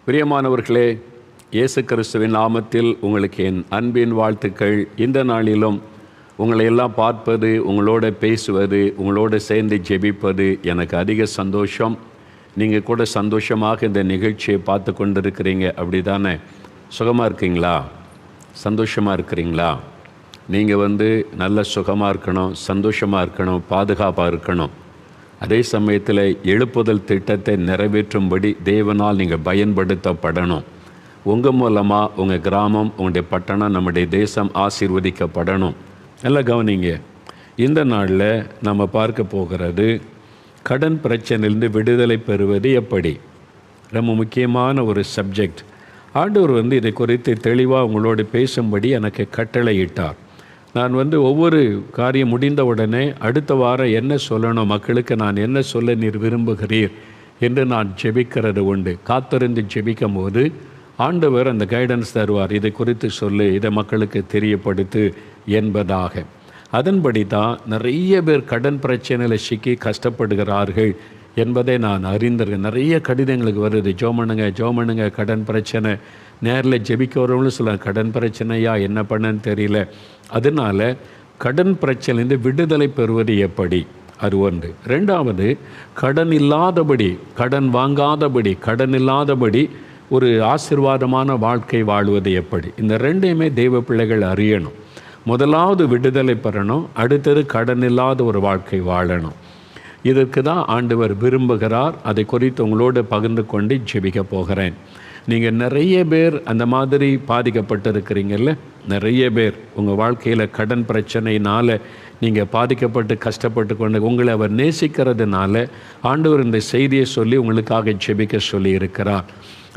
பிரியமானவர்களே, இயேசு கிறிஸ்துவின் நாமத்தில் உங்களுக்கு என் அன்பின் வாழ்த்துக்கள். இந்த நாளிலும் உங்களை எல்லாம் பார்ப்பது, உங்களோட பேசுவது, உங்களோட சேர்ந்து ஜெபிப்பது எனக்கு அதிக சந்தோஷம். நீங்கள் கூட சந்தோஷமாக இந்த நிகழ்ச்சியை பார்த்து கொண்டு இருக்கிறீங்க. அப்படி தானே? சுகமாக இருக்கீங்களா? சந்தோஷமாக இருக்கிறீங்களா? நீங்கள் நல்ல சுகமாக இருக்கணும், சந்தோஷமாக இருக்கணும், பாதுகாப்பாக இருக்கணும். அதே சமயத்தில் எழுப்புதல் திட்டத்தை நிறைவேற்றும்படி தேவனால் நீங்கள் பயன்படுத்தப்படணும். உங்கள் மூலமாக உங்கள் கிராமம், உங்களுடைய பட்டணம், நம்முடைய தேசம் ஆசீர்வதிக்கப்படணும். நல்லா கவனிங்க. இந்த நாளில் நம்ம பார்க்க போகிறது கடன் பிரச்சனையிலிருந்து விடுதலை பெறுவது எப்படி. ரொம்ப முக்கியமான ஒரு சப்ஜெக்ட். ஆண்டவர் இதை குறித்து தெளிவாக உங்களோடு பேசும்படி எனக்கு கட்டளையிட்டார். நான் ஒவ்வொரு காரியம் முடிந்த உடனே அடுத்த வாரம் என்ன சொல்லணும், மக்களுக்கு நான் என்ன சொல்ல நீர் விரும்புகிறீர் என்று நான் ஜெபிக்கிறது உண்டு. காத்திருந்து ஜெபிக்கும் போது ஆண்டவர் அந்த கைடன்ஸ் தருவார். இதை குறித்து சொல்லு, இதை மக்களுக்கு தெரியப்படுத்து என்பதாக. அதன்படி தான் நிறைய பேர் கடன் பிரச்சனையில் சிக்கி கஷ்டப்படுகிறார்கள் என்பதை நான் அறிந்திருக்கேன். நிறைய கடிதங்களுக்கு வருது, ஜோமனுங்க கடன் பிரச்சனை. நேரில் ஜெபிக்க வரவங்களும் சொல்ல, கடன் பிரச்சனையா, என்ன பண்ணன்னு தெரியல. அதனால் கடன் பிரச்சனையிலிருந்து விடுதலை பெறுவது எப்படி, அது ஒன்று. ரெண்டாவது, கடன் இல்லாதபடி, கடன் வாங்காதபடி, கடன் இல்லாதபடி ஒரு ஆசீர்வாதமான வாழ்க்கை வாழ்வது எப்படி. இந்த ரெண்டையுமே தெய்வ பிள்ளைகள் அறியணும். முதலாவது விடுதலை பெறணும், அடுத்தது கடன் இல்லாத ஒரு வாழ்க்கை வாழணும். இதற்கு தான் ஆண்டவர் விரும்புகிறார். அதை குறித்து உங்களோடு பகிர்ந்து கொண்டு ஜெபிக்க போகிறேன். நீங்கள் நிறைய பேர் அந்த மாதிரி பாதிக்கப்பட்டிருக்கிறீங்கல்ல. நிறைய பேர் உங்கள் வாழ்க்கையில் கடன் பிரச்சனையினால் நீங்கள் பாதிக்கப்பட்டு கஷ்டப்பட்டு கொண்டு உங்களை அவர் நேசிக்கிறதுனால ஆண்டவர் இந்த செய்தியை சொல்லி உங்களுக்காக ஜெபிக்க சொல்லி இருக்கிறார்.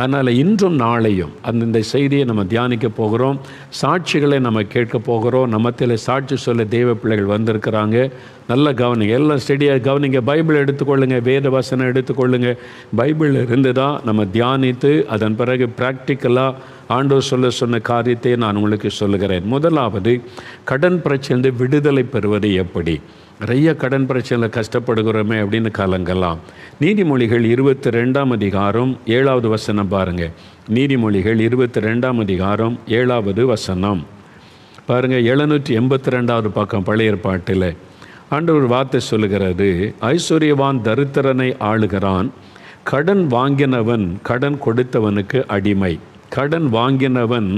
அதனால் இன்றும் நாளையும் இந்த செய்தியை நம்ம தியானிக்க போகிறோம். சாட்சிகளை நம்ம கேட்க போகிறோம். நம்மத்தில் சாட்சி சொல்ல தெய்வ பிள்ளைகள் வந்திருக்கிறாங்க. நல்ல கவனிங்க, எல்லாம் ஸ்டெடியாக கவனிங்க. பைபிள் எடுத்துக்கொள்ளுங்க, வேத வசனம் எடுத்துக்கொள்ளுங்க. பைபிள் இருந்து தான் நம்ம தியானித்து அதன் பிறகு ப்ராக்டிக்கலாக ஆண்டவர் சொன்ன காரியத்தை நான் உங்களுக்கு சொல்லுகிறேன். முதலாவது, கடன் பிரச்சனை விடுதலை பெறுவது எப்படி. நிறைய கடன் பிரச்சனையில் கஷ்டப்படுகிறோமே அப்படின்னு கலங்கலாம். நீதிமொழிகள் 22ஆம் அதிகாரம் 7வது வசனம் பாருங்கள். நீதிமொழிகள் 22ஆம் அதிகாரம் 7வது வசனம் பாருங்கள். 782வது பக்கம் பழைய ஏற்பாட்டில் ஆண்டவர் வார்த்தை சொல்லுகிறது, ஐஸ்வர்யவான் தரித்திரனை ஆளுகிறான், கடன் வாங்கினவன் கடன் கொடுத்தவனுக்கு அடிமை. கடன் வாங்கினவன்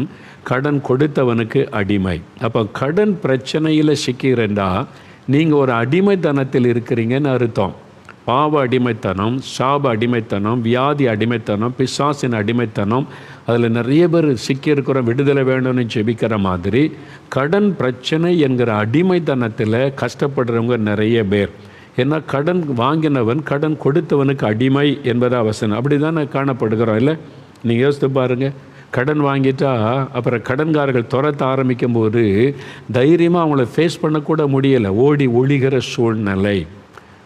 கடன் கொடுத்தவனுக்கு அடிமை. அப்போ கடன் பிரச்சனையில் சிக்கிறண்டா நீங்கள் ஒரு அடிமைத்தனத்தில் இருக்கிறீங்கன்னு அர்த்தம். பாவ அடிமைத்தனம், சாப அடிமைத்தனம், வியாதி அடிமைத்தனம், பிசாசின் அடிமைத்தனம், அதில் நிறைய பேர் சிக்கியிருக்கிற விடுதலை வேணும்னு ஜெபிக்கிற மாதிரி கடன் பிரச்சனை என்கிற அடிமைத்தனத்தில் கஷ்டப்படுறவங்க நிறைய பேர். ஏன்னா கடன் வாங்கினவன் கடன் கொடுத்தவனுக்கு அடிமை என்பது அவசியம். அப்படி தானே காணப்படுகிறோம் இல்லை? நீங்கள் யோசித்து பாருங்கள். கடன் வாங்கிட்டா அப்புறம் கடன்காரர்கள் துரத்த ஆரம்பிக்கும் போது தைரியமாக அவங்கள ஃபேஸ் பண்ணக்கூட முடியலை. ஓடி ஒழிகிற சூழ்நிலை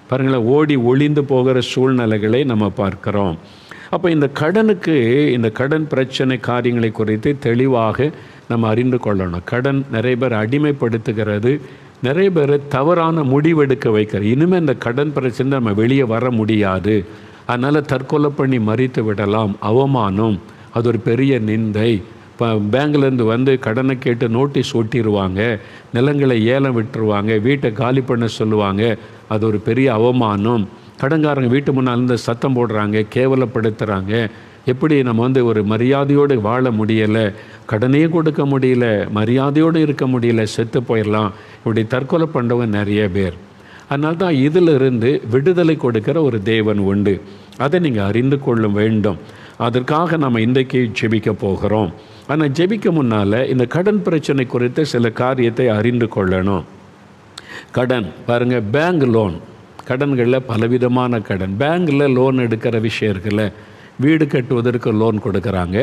பாருங்களேன், ஓடி ஒளிந்து போகிற சூழ்நிலைகளை நம்ம பார்க்குறோம். அப்போ இந்த கடன் பிரச்சனை காரியங்களை குறித்து தெளிவாக நம்ம அறிந்து கொள்ளணும். கடன் நிறைய பேர் அடிமைப்படுத்துகிறது, நிறைய பேர் தவறான முடிவெடுக்க வைக்கிறது. இனிமேல் இந்த கடன் பிரச்சனை நம்ம வெளியே வர முடியாது, அதனால் தற்கொலை பண்ணி மறித்து விடலாம், அவமானம், அது ஒரு பெரிய நிந்தை. இப்போ பேங்க்லேருந்து கடனை கேட்டு நோட்டீஸ் ஒட்டிடுவாங்க, நிலங்களை ஏலம் விட்டுருவாங்க, வீட்டை காலி பண்ண சொல்லுவாங்க, அது ஒரு பெரிய அவமானம். கடன்காரங்க வீட்டு முன்னால் இருந்து சத்தம் போடுறாங்க, கேவலப்படுத்துகிறாங்க. எப்படி நம்ம ஒரு மரியாதையோடு வாழ முடியலை, கடனையும் கொடுக்க முடியல, மரியாதையோடு இருக்க முடியல, செத்து போயிடலாம், இப்படி தற்கொலை பண்ணுறவங்க நிறைய பேர். அதனால தான் இதிலிருந்து விடுதலை கொடுக்கிற ஒரு தேவன் உண்டு. அதை நீங்கள் அறிந்து கொள்ள வேண்டும். அதற்காக நம்ம இன்றைக்கு ஜெபிக்க போகிறோம். ஆனால் ஜெபிக்க முன்னால் இந்த கடன் பிரச்சனை குறித்து சில காரியத்தை அறிந்து கொள்ளணும். கடன் பாருங்கள், பேங்க் லோன், கடன்களில் பலவிதமான கடன். பேங்கில் லோன் எடுக்கிற விஷயம் இருக்குல்ல, வீடு கட்டுவதற்கு லோன் கொடுக்குறாங்க,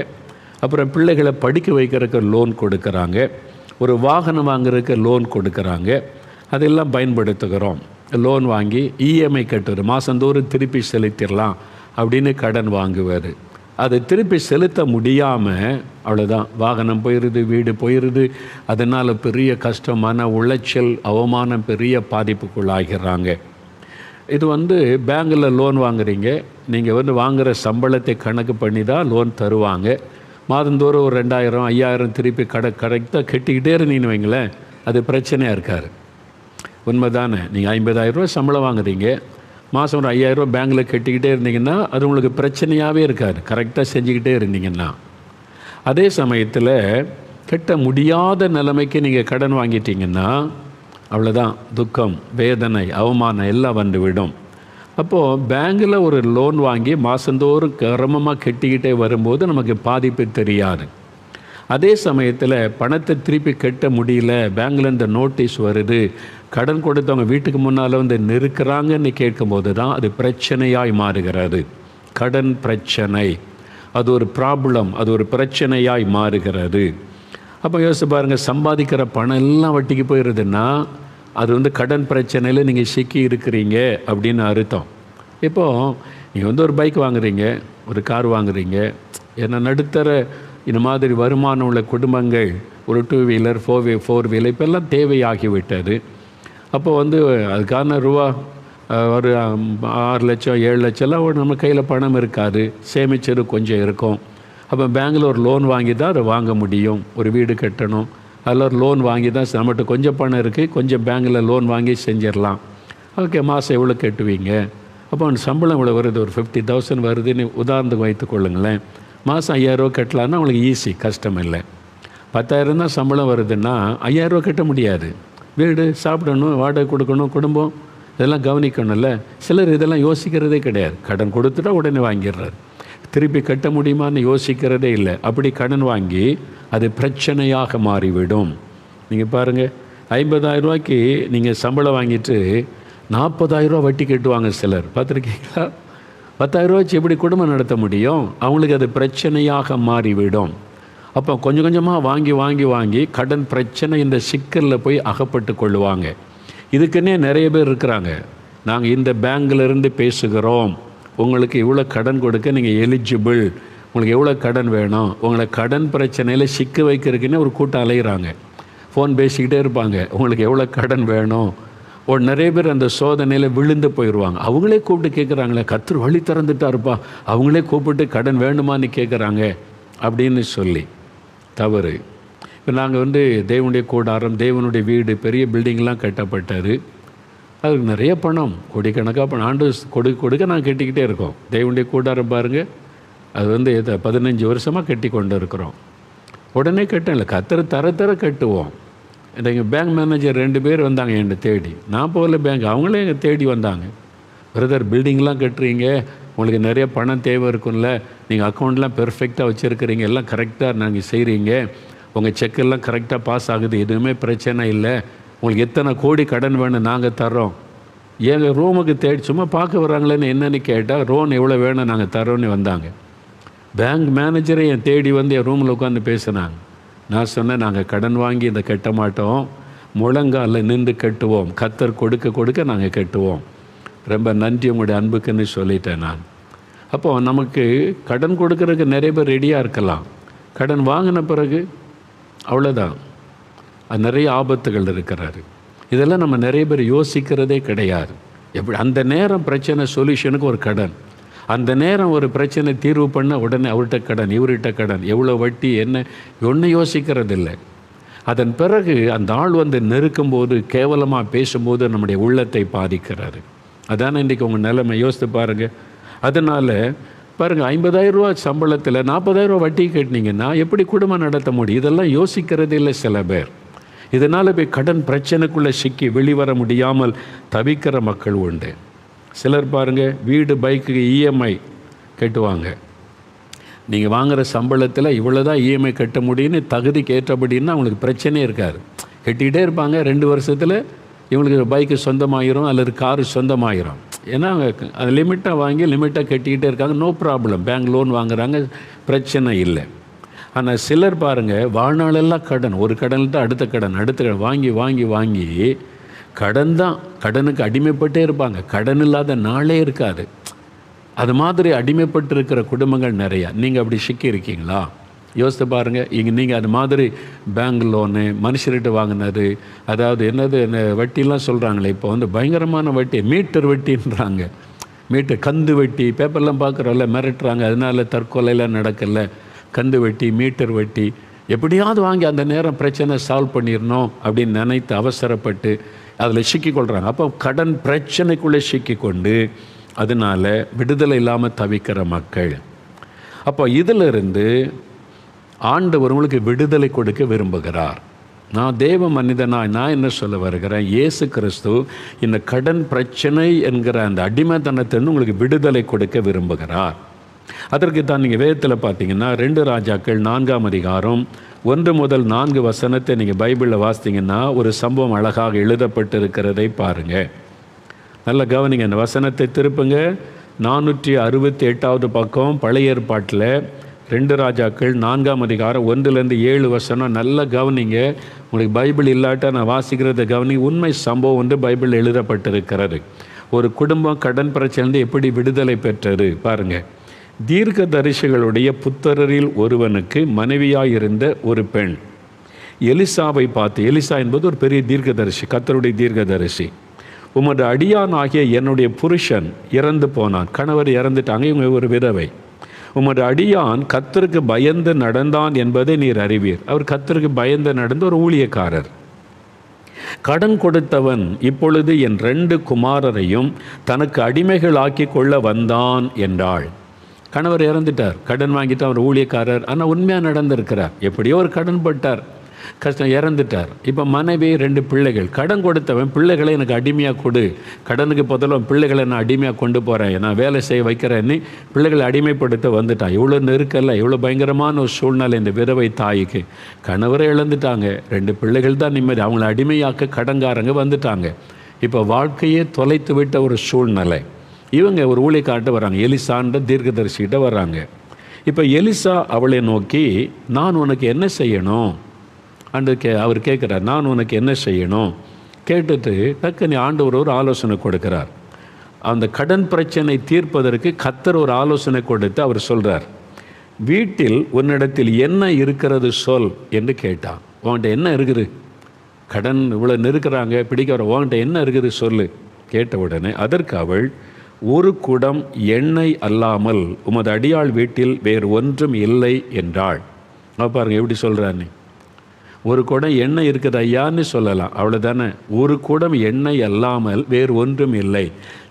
அப்புறம் பிள்ளைகளை படிக்க வைக்கிறதுக்கு லோன் கொடுக்குறாங்க, ஒரு வாகனம் வாங்குறதுக்கு லோன் கொடுக்குறாங்க. அதெல்லாம் பயன்படுத்துகிறோம். லோன் வாங்கி இஎம்ஐ கட்டுவது, மாதந்தோறும் திருப்பி செலுத்திடலாம் அப்படின்னு கடன் வாங்குவார். அதை திருப்பி செலுத்த முடியாமல் அவ்வளோதான், வாகனம் போயிடுது, வீடு போயிடுது. அதனால் பெரிய கஷ்டமான உளைச்சல், அவமானம், பெரிய பாதிப்புக்குள்ளாகிறாங்க. இது பேங்கில் லோன் வாங்குறீங்க. நீங்கள் வாங்குகிற சம்பளத்தை கணக்கு பண்ணி தான் லோன் தருவாங்க. மாதந்தோறும் ஒரு 2000 5000 திருப்பி கரெக்டாக கட்டிக்கிட்டே இருந்தீங்கன்னு வைங்களேன், அது பிரச்சனையாக இருக்காது. உண்மை தானே? நீங்கள் 50,000 ரூபா சம்பளம் வாங்குறீங்க, மாதம் ஒரு 5000 ரூபா பேங்கில் கட்டிக்கிட்டே இருந்தீங்கன்னா அது உங்களுக்கு பிரச்சனையாகவே இருக்காது, கரெக்டாக செஞ்சுக்கிட்டே இருந்தீங்கன்னா. அதே சமயத்தில் கட்ட முடியாத நிலைமைக்கு நீங்கள் கடன் வாங்கிட்டீங்கன்னா அவ்வளோதான், துக்கம், வேதனை, அவமானம் எல்லாம் வந்துவிடும். அப்போது பேங்கில் ஒரு லோன் வாங்கி மாதந்தோறும் கிரமமாக கட்டிக்கிட்டே வரும்போது நமக்கு பாதிப்பு தெரியாது. அதே சமயத்தில் பணத்தை திருப்பி கட்ட முடியல, பேங்கில் இந்த நோட்டீஸ் வருது, கடன் கொடுத்தவங்க வீட்டுக்கு முன்னால் நெருக்கிறாங்கன்னு கேட்கும்போது தான் அது பிரச்சனையாய் மாறுகிறது. கடன் பிரச்சனை, அது ஒரு ப்ராப்ளம், அது ஒரு பிரச்சனையாய் மாறுகிறது. அப்போ யோசிச்சு பாருங்கள், சம்பாதிக்கிற பணம் எல்லாம் வட்டிக்கு போயிடுதுன்னா அது கடன் பிரச்சனையில் நீங்கள் சிக்கி இருக்கிறீங்க அப்படின்னு அர்த்தம். இப்போது நீங்கள் ஒரு பைக் வாங்குறீங்க, ஒரு கார் வாங்குறீங்க, ஏன்னா நடுத்தர இந்த மாதிரி வருமானம் உள்ள குடும்பங்கள் ஒரு 2 வீலர் 4 வீலர் இப்போல்லாம் தேவையாகிவிட்டது. அப்போது அதுக்கான ரூபா ஒரு 6 லட்சம் 7 லட்சம்லாம் நம்ம கையில் பணம் இருக்காது, சேமிச்சது கொஞ்சம் இருக்கும். அப்போ பேங்கில் ஒரு லோன் வாங்கி தான் அதை வாங்க முடியும். ஒரு வீடு கட்டணும், அதில் ஒரு லோன் வாங்கி தான், நம்மகிட்ட கொஞ்சம் பணம் இருக்குது, கொஞ்சம் பேங்கில் லோன் வாங்கி செஞ்சிடலாம். ஓகே, மாதம் எவ்வளோ கட்டுவீங்க? அப்போ சம்பளம் இவ்வளோ வருது, ஒரு 50,000 வருதுன்னு உதாரணத்துக்கு வைத்துக்கொள்ளுங்களேன். மாதம் 5000 ரூபா கட்டலான்னா உங்களுக்கு ஈஸி, கஷ்டம் இல்லை. 10,000 தான் சம்பளம் வருதுன்னா 5000 ரூபா கட்ட முடியாது. வீடு, சாப்பிடணும், வாடகை கொடுக்கணும், குடும்பம் இதெல்லாம் கவனிக்கணும்ல. சிலர் இதெல்லாம் யோசிக்கிறதே கிடையாது, கடன் கொடுத்துட்டா உடனே வாங்கிடுறாரு, திருப்பி கட்ட முடியுமான்னு யோசிக்கிறதே இல்லை. அப்படி கடன் வாங்கி அது பிரச்சனையாக மாறிவிடும். நீங்கள் பாருங்கள், 50,000 ரூபாய்க்கு நீங்கள் சம்பளம் வாங்கிட்டு 40,000 ரூபா வட்டி கட்டுவாங்க சிலர், பார்த்துருக்கீங்களா? 10,000 ரூபாய்ச்சி எப்படி குடும்பம் நடத்த முடியும்? அவங்களுக்கு அது பிரச்சனையாக மாறிவிடும். அப்போ கொஞ்சம் கொஞ்சமாக வாங்கி வாங்கி வாங்கி கடன் பிரச்சனை இந்த சிக்கலில் போய் அகப்பட்டு கொள்ளுவாங்க. இதுக்குன்னே நிறைய பேர் இருக்கிறாங்க. நாங்கள் இந்த பேங்கிலிருந்து பேசுகிறோம், உங்களுக்கு இவ்வளோ கடன் கொடுக்க நீங்கள் எலிஜிபிள், உங்களுக்கு எவ்வளோ கடன் வேணும், உங்களை கடன் பிரச்சனையில் சிக்க வைக்கிறதுக்குன்னே ஒரு கூட்டம் அலைகிறாங்க. ஃபோன் பேசிக்கிட்டே இருப்பாங்க, உங்களுக்கு எவ்வளோ கடன் வேணும். நிறைய பேர் அந்த சோதனையில் விழுந்து போயிடுவாங்க. அவங்களே கூப்பிட்டு கேட்குறாங்களே, கர்த்தர் வழி திறந்துட்டாருப்பா, அவங்களே கூப்பிட்டு கடன் வேணுமான்னு கேட்குறாங்க அப்படின்னு சொல்லி. தவறு. இப்போ நாங்கள் தேவனுடைய கூடாரம், தேவனுடைய வீடு, பெரிய பில்டிங்லாம் கட்டப்பட்டது. அதுக்கு நிறைய பணம், கோடிக்கணக்காக பணம் ஆண்டு கொடுக்க நாங்கள் கட்டிக்கிட்டே இருக்கோம். தேவனுடைய கூடாரம் பாருங்கள், அது 15 வருஷமாக கட்டி கொண்டு இருக்கிறோம். உடனே கட்டல, கர்த்தர் தர கட்டுவோம். எங்கள் பேங்க் மேனேஜர் 2 பேர் வந்தாங்க என்னை தேடி. நான் போகல பேங்க், அவங்களே எங்கள் தேடி வந்தாங்க. பிரதர், பில்டிங்லாம் கட்டுறீங்க, உங்களுக்கு நிறைய பணம் தேவை இருக்கும்ல, நீங்கள் அக்கௌண்ட்லாம் பெர்ஃபெக்டாக வச்சுருக்கிறீங்க, எல்லாம் கரெக்டாக நாங்கள் செய்கிறீங்க, உங்கள் செக்கெல்லாம் கரெக்டாக பாஸ் ஆகுது, எதுவுமே பிரச்சனை இல்லை, உங்களுக்கு எத்தனை கோடி கடன் வேணும் நாங்கள் தர்றோம். எங்கள் ரூமுக்கு தேடி சும்மா பார்க்க வராங்களேன்னு என்னென்னு கேட்டால், லோன் எவ்வளோ வேணும் நாங்கள் தர்றோன்னு வந்தாங்க. பேங்க் மேனேஜரை என் தேடி என் ரூமில் உட்காந்து பேசினாங்க. நான் சொன்னேன், நாங்கள் கடன் வாங்கி இதை கட்ட மாட்டோம், முழங்காலில் நின்று கட்டுவோம், கர்த்தர் கொடுக்க நாங்கள் கட்டுவோம். ரொம்ப நன்றி உங்களுடைய அன்புக்குன்னு சொல்லிட்டேன் நான். அப்போது நமக்கு கடன் கொடுக்கறதுக்கு நிறைய பேர் ரெடியாக இருக்கலாம், கடன் வாங்கின பிறகு அவ்வளோதான், அது நிறைய ஆபத்துகள் இருக்கிறாரு. இதெல்லாம் நம்ம நிறைய பேர் யோசிக்கிறதே கிடையாது. எப்படி அந்த நேரம் பிரச்சனை சொல்யூஷனுக்கு ஒரு கடன், அந்த நேரம் ஒரு பிரச்சனை தீர்வு பண்ண உடனே அவர்கிட்ட கடன், இவர்கிட்ட கடன், எவ்வளோ வட்டி, என்ன ஒன்றும் யோசிக்கிறதில்லை. அதன் பிறகு அந்த ஆள் நெருக்கும்போது, கேவலமாக பேசும்போது நம்முடைய உள்ளத்தை பாதிக்கிறாரு. அதானே இன்றைக்கி உங்கள் நிலைமை, யோசித்து பாருங்கள். அதனால் பாருங்கள், 50,000 ரூபா சம்பளத்தில் 40,000 ரூபா வட்டி கட்டினீங்கன்னா எப்படி குடும்பம் நடத்த முடியும்? இதெல்லாம் யோசிக்கிறதே இல்லை சில பேர். இதனால் போய் கடன் பிரச்சனைக்குள்ளே சிக்கி வெளிவர முடியாமல் தவிக்கிற மக்கள் உண்டு. சிலர் பாருங்கள், வீடு பைக்குக்கு இஎம்ஐ கட்டுவாங்க. நீங்கள் வாங்குகிற சம்பளத்தில் இவ்வளோ தான் இஎம்ஐ கட்ட முடியும்னு தகுதிக்கு ஏற்றபடின்னா அவங்களுக்கு பிரச்சனையே இருக்காது, கட்டிக்கிட்டே இருப்பாங்க. 2 வருஷத்தில் இவங்களுக்கு பைக்கு சொந்தமாகிரும் அல்லது காரு சொந்தமாகிரும். ஏன்னா அது லிமிட்டாக வாங்கி லிமிட்டாக கட்டிக்கிட்டே இருக்காங்க, நோ ப்ராப்ளம், பேங்க் லோன் வாங்குகிறாங்க, பிரச்சனை இல்லை. ஆனால் சிலர் பாருங்கள், வாழ்நாளெல்லாம் கடன், ஒரு கடனில் தான் அடுத்த கடன் வாங்கி வாங்கி வாங்கி கடன் தான், கடனுக்கு அடிமைப்பட்டே இருப்பாங்க, கடன் இல்லாத நாளே இருக்காது. அது மாதிரி அடிமைப்பட்டு இருக்கிற குடும்பங்கள் நிறையா. நீங்கள் அப்படி சிக்கி இருக்கீங்களா? யோசித்து பாருங்கள். இங்கே நீங்கள் அது மாதிரி பேங்க் லோனு மனுஷர்கிட்ட வாங்கினது, அதாவது என்னது வட்டிலாம் சொல்கிறாங்களே இப்போ வந்து பயங்கரமான வட்டி, மீட்டர் வட்டின்றாங்க. மீட்டர் கந்து வட்டி பேப்பர்லாம் பார்க்குறோம்ல, மிரட்டுறாங்க. அதனால தற்கொலைலாம் நடக்கல. கந்து வட்டி, மீட்டர் வட்டி, எப்படியாவது வாங்கி அந்த நேரம் பிரச்சனை சால்வ் பண்ணிடணும் அப்படின்னு நினைத்து அவசரப்பட்டு அதில் சிக்கிக்கொள்கிறாங்க. அப்போ கடன் பிரச்சனைக்குள்ளே சிக்கிக்கொண்டு அதனால் விடுதலை இல்லாமல் தவிக்கிற மக்கள். அப்போ இதிலிருந்து ஆண்டவர் உங்களுக்கு விடுதலை கொடுக்க விரும்புகிறார். நான் தேவ மனிதனாய் நான் என்ன சொல்ல வருகிறேன், இயேசு கிறிஸ்து இந்த கடன் பிரச்சனை என்கிற அந்த அடிமைத்தனத்திலிருந்து உங்களுக்கு விடுதலை கொடுக்க விரும்புகிறார். அதற்கு தான் நீங்கள் வேதத்தில் பார்த்தீங்கன்னா 2 ராஜாக்கள் 4ஆம் அதிகாரம் 1 முதல் 4 வசனத்தை நீங்கள் பைபிளில் வாசித்தீங்கன்னா ஒரு சம்பவம் அழகாக எழுதப்பட்டு இருக்கிறதை பாருங்கள். நல்ல கவனிங்க, அந்த வசனத்தை திருப்புங்க. 468வது பக்கம் பழைய ஏற்பாட்டில் 2 ராஜாக்கள் 4ஆம் அதிகாரம் 1லேருந்து 7 வசனம். நல்ல கவனிங்க. உங்களுக்கு பைபிள் இல்லாட்டா நான் வாசிக்கிறத கவனி. உண்மை சம்பவம் வந்து பைபிள் எழுதப்பட்டிருக்கிறது. ஒரு குடும்பம் கடன் பிரச்சனை எப்படி விடுதலை பெற்றது பாருங்கள். தீர்க்க தரிசிகளுடைய புத்திரரில் ஒருவனுக்கு மனைவியாயிருந்த ஒரு பெண் எலிசாவை பார்த்து, எலிசா என்பது ஒரு பெரிய தீர்க்கதரிசி, கர்த்தருடைய தீர்க்கதரிசி, உமது அடியான் ஆகிய என்னுடைய புருஷன் இறந்து போனான். கணவர் இறந்துட்டாங்க, இவங்க ஒரு விதவை. உமது அடியான் கர்த்தருக்கு பயந்து நடந்தான் என்பதை நீர் அறிவீர். அவர் கர்த்தருக்கு பயந்து நடந்த ஒரு ஊழியக்காரர். கடன் கொடுத்தவன் இப்பொழுது என் 2 குமாரரையும் தனக்கு அடிமைகள் ஆக்கி கொள்ள வந்தான் என்றாள். கணவர் இறந்துட்டார், கடன் வாங்கிட்டு அவர் ஊழியக்காரர், ஆனால் உண்மையாக நடந்திருக்கிறார். எப்படியோ ஒரு கடன் பட்டார், கஷ்டம், இறந்துட்டார். இப்போ மனைவி 2 பிள்ளைகள். கடன் கொடுத்தவன் பிள்ளைகளை எனக்கு அடிமையாக கொடு, கடனுக்கு பதிலாக பிள்ளைகளை நான் அடிமையாக கொண்டு போகிறேன், நான் வேலை செய்ய வைக்கிறேன்னு பிள்ளைகளை அடிமைப்படுத்த வந்துட்டான். இவ்வளோ நெருக்கல்ல, இவ்வளோ பயங்கரமான ஒரு சூழ்நிலை இந்த விதவை தாய்க்கு. கணவரை இழந்துட்டாங்க, 2 பிள்ளைகள் தான் நிம்மதி, அவங்கள அடிமையாக்க கடன்காரங்க வந்துட்டாங்க. இப்போ வாழ்க்கையே தொலைத்து விட்ட ஒரு சூழ்நிலை. இவங்க ஒரு ஊழியக்கார்ட்ட வராங்க, எலிசான்ற தீர்க்கதரிசிகிட்ட வர்றாங்க. இப்போ எலிசா அவளை நோக்கி, நான் உனக்கு என்ன செய்யணும் அன்று அவர் கேட்குறார். நான் உனக்கு என்ன செய்யணும் கேட்டுட்டு டக்குனு ஆண்டவர் ஒரு ஆலோசனை கொடுக்கிறார். அந்த கடன் பிரச்சனை தீர்ப்பதற்கு கர்த்தர் ஒரு ஆலோசனை கொடுத்து அவர் சொல்கிறார், வீட்டில் உன்னிடத்தில் என்ன இருக்கிறது சொல் என்று கேட்டான். உன்கிட்ட என்ன இருக்குது, கடன் இவ்வளோ நெருக்கிறாங்க, பிடிக்கிற, உன்கிட்ட என்ன இருக்குது சொல்லு கேட்ட உடனே அதற்கு அவள், ஒரு குடம் எண்ணெய் அல்லாமல் உமது அடியாள் வீட்டில் வேறு ஒன்றும் இல்லை என்றாள். பாருங்க எப்படி சொல்கிறான்னு. ஒரு குடம் எண்ணெய் இருக்குது ஐயான்னு சொல்லலாம், அவ்வளோதானே. ஒரு குடம் எண்ணெய் அல்லாமல் வேறு ஒன்றும் இல்லை.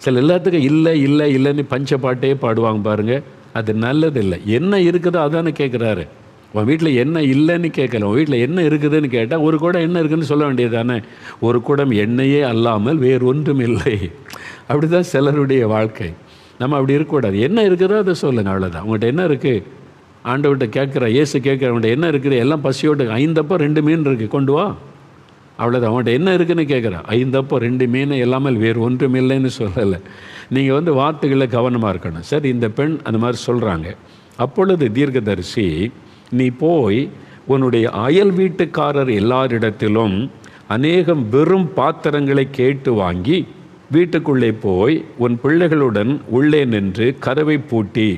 சில எல்லாத்துக்கும் இல்லை இல்லை இல்லைன்னு பஞ்ச பாட்டே பாடுவாங்க பாருங்கள், அது நல்லதில்லை. என்ன இருக்குதோ அதானே கேட்குறாரு. உன் வீட்டில் என்ன இல்லைன்னு கேட்கல, உன் வீட்டில் என்ன இருக்குதுன்னு கேட்டால் ஒரு குடம் என்ன இருக்குதுன்னு சொல்ல வேண்டியது தானே. ஒரு குடம் எண்ணெயே அல்லாமல் வேறு ஒன்றும் இல்லை. அப்படி தான் சிலருடைய வாழ்க்கை. நம்ம அப்படி இருக்கக்கூடாது. என்ன இருக்குதோ அதை சொல்லுங்கள், அவ்வளோதான். உங்கள்கிட்ட என்ன இருக்குது ஆண்டவர்கிட்ட கேட்குற, இயேசு கேட்குற, அவன்கிட்ட என்ன இருக்குது, எல்லாம் பசியோடு 5 அப்பம் 2 மீன் இருக்குது கொண்டு வா, அவ்வளோதான். அவன்கிட்ட என்ன இருக்குதுன்னு கேட்குறான். 5 அப்பம் 2 மீன் எல்லாமே வேறு ஒன்றும் இல்லைன்னு சொல்லலை. நீங்கள் வந்து வார்த்தைகளில் கவனமாக இருக்கணும். சரி, இந்த பெண் அந்த மாதிரி சொல்கிறாங்க. அப்பொழுது தீர்க்கதரிசி, நீ போய் உன்னுடைய அயல் வீட்டுக்காரர் எல்லாரிடத்திலும் அநேகம் வெறும் பாத்திரங்களை கேட்டு வாங்கி வீட்டுக்குள்ளே போய் உன் பிள்ளைகளுடன் உள்ளே நின்று கதவை பூட்டி,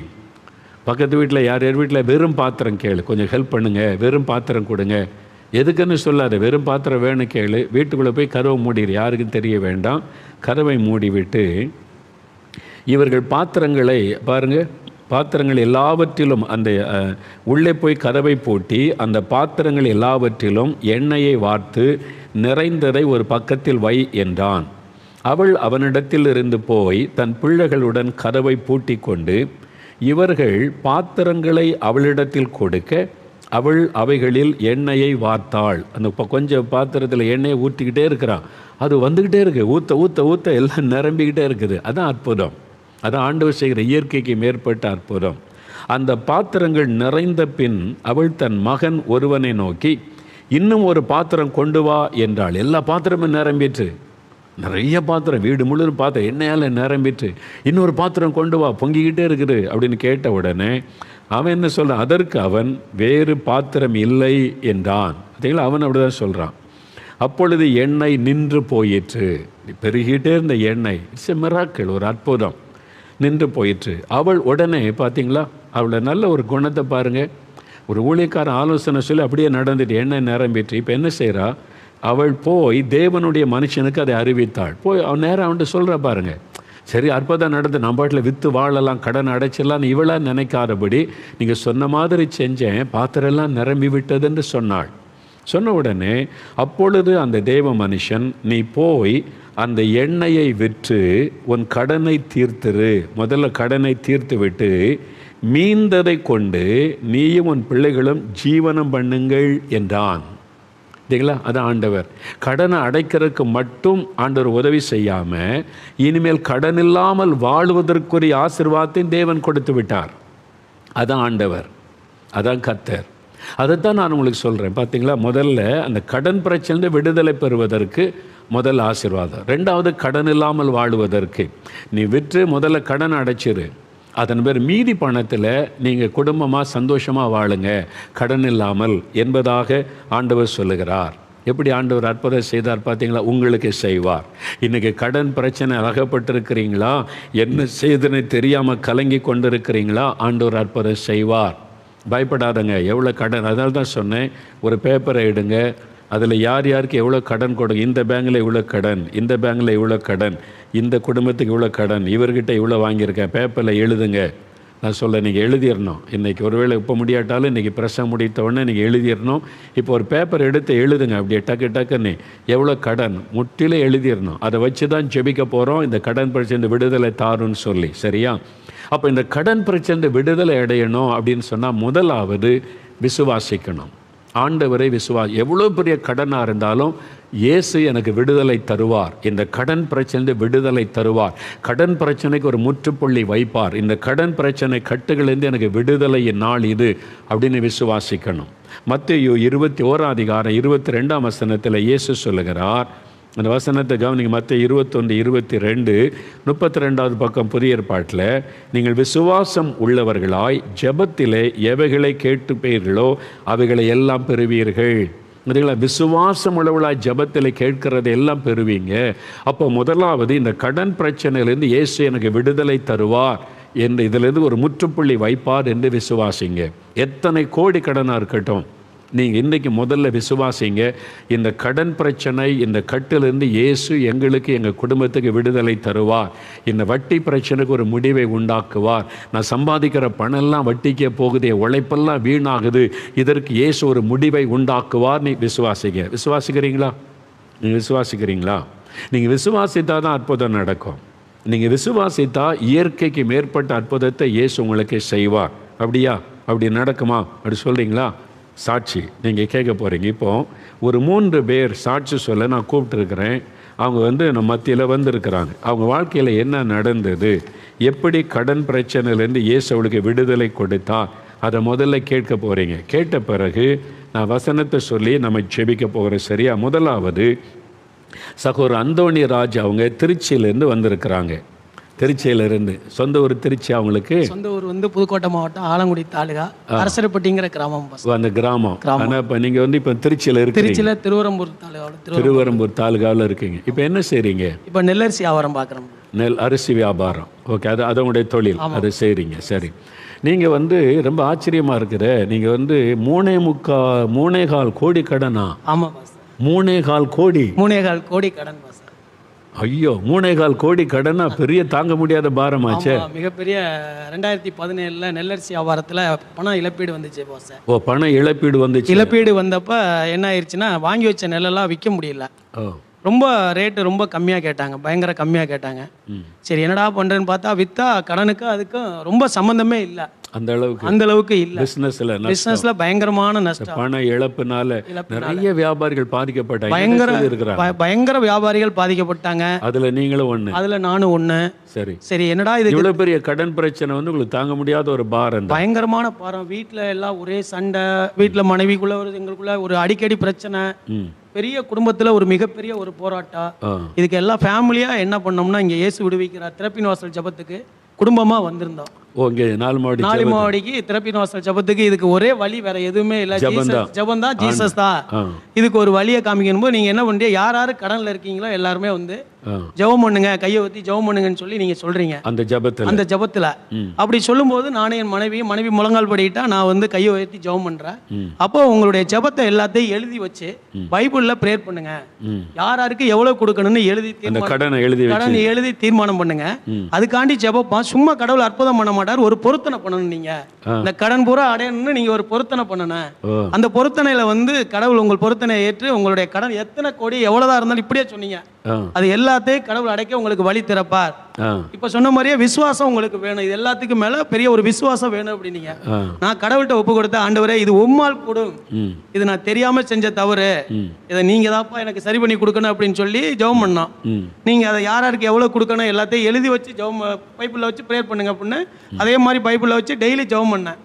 பக்கத்து வீட்டில் யார் வீட்டில் வெறும் பாத்திரம் கேளு, கொஞ்சம் ஹெல்ப் பண்ணுங்கள், வெறும் பாத்திரம் கொடுங்க, எதுக்குன்னு சொல்லாத, வெறும் பாத்திரம் வேணும் கேளு, வீட்டுக்குள்ளே போய் கதவை மூடிடு, யாருக்கும் தெரிய வேண்டாம், கதவை மூடிவிட்டு இவர்கள் பாத்திரங்களை பாருங்கள், பாத்திரங்கள் எல்லாவற்றிலும் அந்த உள்ளே போய் கதவை பூட்டி அந்த பாத்திரங்கள் எல்லாவற்றிலும் எண்ணெயை வார்த்து நிறைந்ததை ஒரு பக்கத்தில் வை என்றான். அவள் அவனிடத்தில் இருந்து போய் தன் பிள்ளைகளுடன் கதவை பூட்டி கொண்டு இவர்கள் பாத்திரங்களை அவளிடத்தில் கொடுக்க அவள் அவைகளில் எண்ணெயை வார்த்தாள். அந்த கொஞ்சம் பாத்திரத்தில் எண்ணெயை ஊற்றிக்கிட்டே இருக்கிறான், அது வந்துக்கிட்டே இருக்குது, ஊற்ற ஊற்ற ஊற்ற எல்லாம் நிரம்பிக்கிட்டே இருக்குது. அதான் அற்புதம், அதான் ஆண்டவர் செய்கிற இயற்கைக்கு மேற்பட்ட அற்புதம். அந்த பாத்திரங்கள் நிறைந்த பின் அவள் தன் மகன் ஒருவனை நோக்கி, இன்னும் ஒரு பாத்திரம் கொண்டு வா என்றாள். எல்லா பாத்திரமும் நிரம்பிற்று, நிறைய பாத்திரம், வீடு முழு பாத்திரம் எண்ணெயால் நிரம்பிற்று. இன்னொரு பாத்திரம் கொண்டு வா, பொங்கிக்கிட்டே இருக்குது அப்படின்னு கேட்ட உடனே அவன் என்ன சொல்கிறான், அதற்கு அவன் வேறு பாத்திரம் இல்லை என்றான். பார்த்தீங்களா, அவன் அப்படி தான் சொல்கிறான். அப்பொழுது எண்ணெய் நின்று போயிற்று. பெருகிட்டே இருந்த எண்ணெய், இட்ஸ் எ மிராக்கிள், ஒரு அற்புதம், நின்று போயிற்று. அவள் உடனே பார்த்தீங்களா, அவளை நல்ல ஒரு குணத்தை பாருங்கள், ஒரு ஊழியக்கார ஆலோசனை சொல்லி அப்படியே நடந்துட்டு எண்ணெய் நிரம்பிட்டு இப்போ என்ன செய்கிறா, அவள் போய் தேவனுடைய மனுஷனுக்கு அதை அறிவித்தாள். போய் அவன் நேரம் அவன்கிட்ட சொல்கிற பாருங்க, சரி அற்புதம் நடந்து நம்ம பாட்டில் விற்று வாழலாம், கடன் அடைச்சிடலான்னு இவளா நினைக்காதபடி நீங்கள் சொன்ன மாதிரி செஞ்சேன், பாத்திரெல்லாம் நிரம்பி விட்டதுன்னு சொன்னாள். சொன்ன உடனே அப்பொழுது அந்த தேவ மனுஷன், நீ போய் அந்த எண்ணெயை விற்று உன் கடனை தீர்த்துரு, முதல்ல கடனை தீர்த்து விட்டு மீந்ததை கொண்டு நீயும் உன் பிள்ளைகளும் ஜீவனம் பண்ணுங்கள் என்றான். சரிங்களா? அது ஆண்டவர் கடனை அடைக்கிறதுக்கு மட்டும் ஆண்டவர் உதவி செய்யாமல் இனிமேல் கடன் இல்லாமல் வாழ்வதற்குரிய ஆசீர்வாதத்தையும் தேவன் கொடுத்து விட்டார். அதான் ஆண்டவர், அதான் கர்த்தர். அதைத்தான் நான் உங்களுக்கு சொல்கிறேன். பார்த்தீங்களா, முதல்ல அந்த கடன் பிரச்சனை விடுதலை பெறுவதற்கு முதல் ஆசீர்வாதம். ரெண்டாவது, கடன் இல்லாமல் வாழுவதற்கு நீ விற்று முதல்ல கடன் அடைச்சிரு, அதன் பேர் மீதி பணத்தில் நீங்கள் குடும்பமாக சந்தோஷமாக வாழுங்க, கடன் இல்லாமல் என்பதாக ஆண்டவர் சொல்லுகிறார். எப்படி ஆண்டவர் அற்புதம் செய்தார் பார்த்தீங்களா? உங்களுக்கு செய்வார். இன்றைக்கி கடன் பிரச்சனை அகப்பட்டிருக்கிறீங்களா, என்ன செய்துன்னு தெரியாமல் கலங்கி கொண்டிருக்கிறீங்களா, ஆண்டவர் அற்புதம் செய்வார். பயப்படாதங்க. எவ்வளோ கடன், அதனால தான் சொன்னேன், ஒரு பேப்பரை எடுங்க, அதில் யார் யாருக்கு எவ்வளோ கடன் கொடுங்க, இந்த பேங்கில் இவ்வளோ கடன், இந்த பேங்கில் இவ்வளோ கடன், இந்த குடும்பத்துக்கு இவ்வளோ கடன், இவர்கிட்ட இவ்வளோ வாங்கியிருக்கேன், பேப்பரில் எழுதுங்க. நான் சொல்ல நீங்கள் எழுதிடணும். இன்றைக்கி ஒருவேளை இப்போ முடியாட்டாலும் இன்றைக்கி பிரசங்கம் முடித்த உடனே நீங்கள் எழுதிடணும். இப்போ ஒரு பேப்பர் எடுத்து எழுதுங்க, அப்படியே டக்கு டக்குன்னு எவ்வளோ கடன் முற்றிலும் எழுதிடணும். அதை வச்சு தான் ஜெபிக்க போகிறோம், இந்த கடன் பிரச்சனை விடுதலை தாருன்னு சொல்லி. சரியா? அப்போ இந்த கடன் பிரச்சனை விடுதலை அடையணும் அப்படின்னு சொன்னால் முதலாவது விசுவாசிக்கணும். ஆண்டவரை எவ்வளோ பெரிய கடனாக இருந்தாலும் இயேசு எனக்கு விடுதலை தருவார், இந்த கடன் பிரச்சனை விடுதலை தருவார், கடன் பிரச்சனைக்கு ஒரு முற்றுப்புள்ளி வைப்பார், இந்த கடன் பிரச்சனை கட்டுகளிலிருந்து எனக்கு விடுதலையின் நாள் இது அப்படின்னு விசுவாசிக்கணும். மத்தேயு 21:22 இயேசு சொல்லுகிறார். அந்த வசனத்தை கவனிங்க. மத்தேயு 21:22 32வது பக்கம் புதிய ஏற்பாட்டில், நீங்கள் விசுவாசம் உள்ளவர்களாய் ஜெபத்திலே எவைகளை கேட்டுப்பீர்களோ அவைகளை எல்லாம் பெறுவீர்கள். அதுங்களா, விசுவாசம் உள்ளவர்களாய் ஜெபத்தில் கேட்கறதை எல்லாம் பெறுவீங்க. அப்போ முதலாவது இந்த கடன் பிரச்சனையிலேருந்து இயேசு எனக்கு விடுதலை தருவார் என்று இதிலிருந்து ஒரு முற்றுப்புள்ளி வைப்பார் என்று விசுவாசிங்க. எத்தனை கோடி கடனாக இருக்கட்டும், நீங்கள் இன்றைக்கி முதல்ல விசுவாசிங்க, இந்த கடன் பிரச்சனை இந்த கட்டிலிருந்து இயேசு எங்களுக்கு எங்கள் குடும்பத்துக்கு விடுதலை தருவார், இந்த வட்டி பிரச்சனைக்கு ஒரு முடிவை உண்டாக்குவார், நான் சம்பாதிக்கிற பணம்லாம் வட்டிக்கே போகுது, உழைப்பெல்லாம் வீணாகுது, இதற்கு இயேசு ஒரு முடிவை உண்டாக்குவார். நீ விசுவாசிங்க. விசுவாசிக்கிறீங்களா? நீங்கள் விசுவாசிக்கிறீங்களா? நீங்கள் விசுவாசித்தா தான் அற்புதம் நடக்கும். நீங்கள் விசுவாசித்தா இயற்கைக்கு மேற்பட்ட அற்புதத்தை இயேசு உங்களுக்கு செய்வார். அப்படியா? அப்படி நடக்குமா? அப்படி சொல்கிறீங்களா? சாட்சி நீங்கள் கேட்க போகிறீங்க. இப்போது ஒரு 3 பேர் சாட்சி சொல்ல நான் கூப்பிட்டுருக்கிறேன். அவங்க நம்ம மத்தியில் வந்திருக்கிறாங்க. அவங்க வாழ்க்கையில் என்ன நடந்தது, எப்படி கடன் பிரச்சனையிலேருந்து இயேசு அவளுக்கு விடுதலை கொடுத்தா, அதை முதல்ல கேட்க போகிறீங்க. கேட்ட பிறகு நான் வசனத்தை சொல்லி நம்ம ஜெபிக்க போகிறோம். சரியா? முதலாவது சகோதரர் அந்தோணி ராஜ், அவங்க திருச்சியிலேருந்து வந்திருக்கிறாங்க. திருச்சியிலிருந்து. சொந்த ஊர் திருச்சி அவங்களுக்கு? சொந்த ஊர் புதுக்கோட்டை மாவட்டம் ஆலங்குடி தாலுகா அரசரப்பட்டிங்கிற கிராமம். அந்த கிராமம். ஆனால் இப்போ நீங்கள் இப்போ திருச்சியில் இருக்கு. திருச்சியில் திருவரம்பூர் தாலுகாவில் இருக்கீங்க. இப்போ என்ன செய்கிறீங்க? இப்போ நெல்லரிசி வியாபாரம் பார்க்குறோம். நெல் அரிசி வியாபாரம். ஓகே, அது அதனுடைய தொழில், அதை செய்கிறீங்க. சரி. நீங்கள் ரொம்ப ஆச்சரியமாக இருக்கிற, நீங்கள் 3.25 கோடி கடனா? ஆமாம். 3.25 கோடி? 3.25 கோடி கடன். ஐயோ, 3.25 கோடி கடனா பெரிய தாங்க முடியாத பாரமாச்சே. மிகப்பெரிய 2017 நெல்லரிசி வியாபாரத்தில் பணம் இழப்பீடு வந்துச்சு பாஸ். ஓ, பண இழப்பீடு வந்துச்சு. இழப்பீடு வந்தப்போ என்ன ஆயிடுச்சுன்னா, வாங்கி வச்ச நெல்லெல்லாம் விற்க முடியல. ரொம்ப ரேட்டு ரொம்ப கம்மியாக கேட்டாங்க, பயங்கர கம்மியாக கேட்டாங்க. சரி என்னடா பண்ணுறேன்னு பார்த்தா, விற்றா கடனுக்கு அதுக்கும் ரொம்ப சம்மந்தமே இல்லை. அந்த அளவுக்கு இல்லை. பிஸ்னஸ்ல பயங்கரமான நஷ்டம், பண இழப்புனால நிறைய வியாபாரிகள் பாதிக்கப்பட்டாங்க. பயங்கர வியாபாரிகள் பாதிக்கப்பட்டாங்க. அதுல நீங்களும் ஒண்ணு, அதுல நானும் ஒண்ணு. சரி சரி, என்னடா இது இவ்வளவு பெரிய கடன் பிரச்சனை உங்களுக்கு தாங்க முடியாத ஒரு பாரம், பயங்கரமான பாரம். வீட்டுல எல்லாம் ஒரே சண்டை, வீட்டுல மனைவிக்குள்ள எங்களுக்குள்ள ஒரு அடிக்கடி பிரச்சனை, பெரிய குடும்பத்துல ஒரு மிகப்பெரிய ஒரு போராட்டம். இதுக்கு எல்லாம் ஃபேமிலியா என்ன பண்ணோம்னா, இங்க இயேசு விடுவிக்கிறார் திறப்பின் வாசல் ஜெபத்துக்கு குடும்பமா வந்திருந்தோம். இங்கே 4 மாடிக்கு திறப்பின் வாசல் ஜபத்துக்கு இதுக்கு ஒரே வழி, வேற எதுவுமே இல்லை. ஜபம் தான், ஜீசஸ் தான். இதுக்கு ஒரு வழியை காமிக்கணும் போது நீங்க என்ன பண்றீங்க, யார் யாரு கடன்ல இருக்கீங்களோ எல்லாருமே வந்து ஜெபம் பண்ணுங்க, கையை ஊத்தி ஜெபம் பண்ணுங்கன்னு சொல்லி நீங்க சொல்றீங்க அந்த ஜபத்துல. அப்படி சொல்லும் போது நானே என் மனைவி முழங்கால் படிக்கிட்டா நான் வந்து கையை உயர்த்தி ஜெபம் பண்றேன். அப்போ உங்களுடைய ஜபத்தை எல்லாத்தையும் எழுதி வச்சு பைபிள்ல பிரேயர் பண்ணுங்க. யார் யாருக்கு எவ்வளவு கொடுக்கணும்னு கடன் எழுதி தீர்மானம் பண்ணுங்க. அதுக்காண்டி ஜெபப்பா. சும்மா கடவுள் அற்புதம் பண்ண மாட்டார், ஒரு பொருத்தனை பண்ணணும். நீங்க இந்த கடன் பூரா அடையணும்னு நீங்க ஒரு பொருத்தனை பண்ணணும். அந்த பொருத்தனையில வந்து கடவுள் உங்கள் பொருத்தனை ஏற்று உங்களுடைய கடன் எத்தனை கோடி எவ்வளவுதான் இருந்தாலும் இப்படியே சொன்னீங்க, அது எல்லாத்தையும் கடவுள் அடைக்க உங்களுக்கு வழி திறப்பார். இப்ப சொன்ன மாதிரியே விசுவாசம் உங்களுக்கு வேணும். இது எல்லாத்துக்கும் மேல பெரிய ஒரு விசுவாசம் வேணும் அப்படின்னீங்க. நான் கடவுள்கிட்ட ஒப்பு கொடுத்த, ஆண்டவரே இது உம்மால் கூடும், இது நான் தெரியாம செஞ்ச தவறு, இதை நீங்க தான்ப்பா எனக்கு சரி பண்ணி கொடுக்கணும் அப்படின்னு சொல்லி ஜெபம் பண்ணோம். நீங்க அதை யார் யாருக்கு எவ்வளவு கொடுக்கணும் எல்லாத்தையும் எழுதி வச்சு ஜெபம் பைபிள்ல வச்சு ப்ரேயர் பண்ணுங்க அப்படின்னு அதே மாதிரி பைபிள்ல வச்சு டெய்லி ஜெபம் பண்ணேன்.